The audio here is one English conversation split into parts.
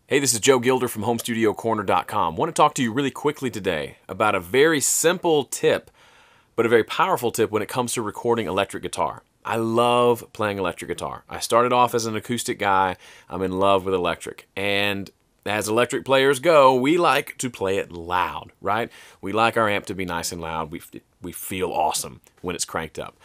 Hey, this is Joe Gilder from HomeStudioCorner.com. I want to talk to you really quickly today about a very simple tip, but a very powerful tip when it comes to recording electric guitar. I love playing electric guitar. I started off as an acoustic guy. I'm in love with electric. And as electric players go, we like to play it loud, right? We like our amp to be nice and loud. We feel awesome when it's cranked up.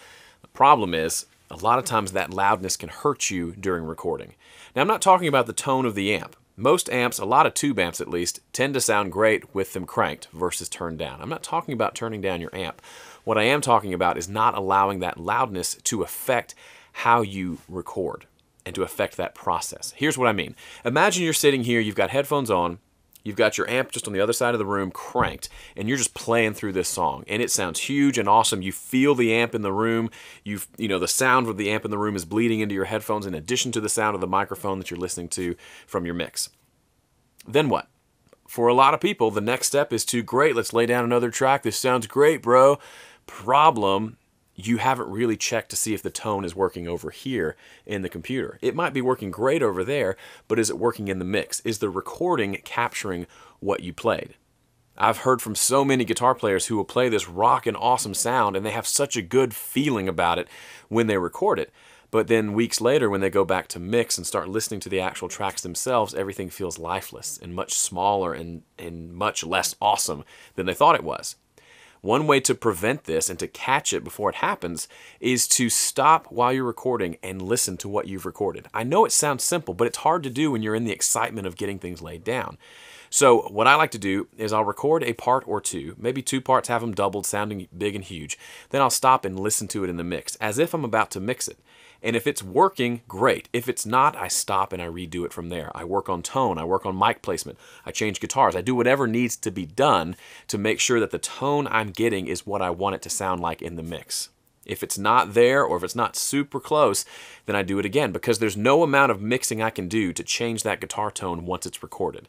The problem is, a lot of times that loudness can hurt you during recording. Now, I'm not talking about the tone of the amp. Most amps, a lot of tube amps at least, tend to sound great with them cranked versus turned down. I'm not talking about turning down your amp. What I am talking about is not allowing that loudness to affect how you record and to affect that process. Here's what I mean. Imagine you're sitting here, you've got headphones on, you've got your amp just on the other side of the room cranked, and you're just playing through this song, and it sounds huge and awesome. You feel the amp in the room. You know the sound of the amp in the room is bleeding into your headphones in addition to the sound of the microphone that you're listening to from your mix. Then what? For a lot of people, the next step is to, great, let's lay down another track. This sounds great, bro. Problem, you haven't really checked to see if the tone is working over here in the computer. It might be working great over there, but is it working in the mix? Is the recording capturing what you played? I've heard from so many guitar players who will play this rockin' awesome sound and they have such a good feeling about it when they record it. But then weeks later when they go back to mix and start listening to the actual tracks themselves, everything feels lifeless and much smaller and much less awesome than they thought it was. One way to prevent this and to catch it before it happens is to stop while you're recording and listen to what you've recorded. I know it sounds simple, but it's hard to do when you're in the excitement of getting things laid down. So what I like to do is I'll record a part or two, maybe two parts, have them doubled, sounding big and huge. Then I'll stop and listen to it in the mix as if I'm about to mix it. And if it's working, great. If it's not, I stop and I redo it from there. I work on tone, I work on mic placement, I change guitars, I do whatever needs to be done to make sure that the tone I'm getting is what I want it to sound like in the mix. If it's not there or if it's not super close, then I do it again because there's no amount of mixing I can do to change that guitar tone once it's recorded.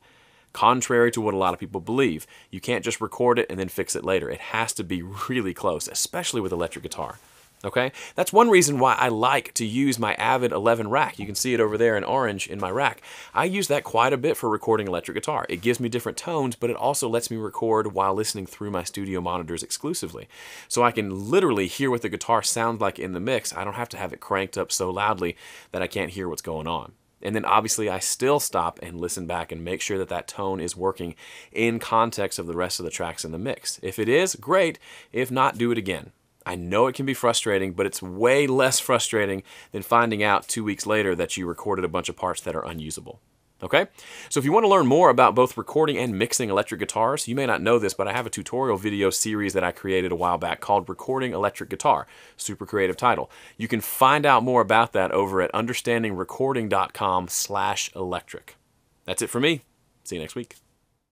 Contrary to what a lot of people believe, you can't just record it and then fix it later. It has to be really close, especially with electric guitar. Okay? That's one reason why I like to use my Avid 11 rack. You can see it over there in orange in my rack. I use that quite a bit for recording electric guitar. It gives me different tones, but it also lets me record while listening through my studio monitors exclusively. So I can literally hear what the guitar sounds like in the mix. I don't have to have it cranked up so loudly that I can't hear what's going on. And then obviously I still stop and listen back and make sure that that tone is working in context of the rest of the tracks in the mix. If it is, great. If not, do it again. I know it can be frustrating, but it's way less frustrating than finding out 2 weeks later that you recorded a bunch of parts that are unusable. Okay? So if you want to learn more about both recording and mixing electric guitars, you may not know this, but I have a tutorial video series that I created a while back called Recording Electric Guitar. Super creative title. You can find out more about that over at understandingrecording.com/electric. That's it for me. See you next week.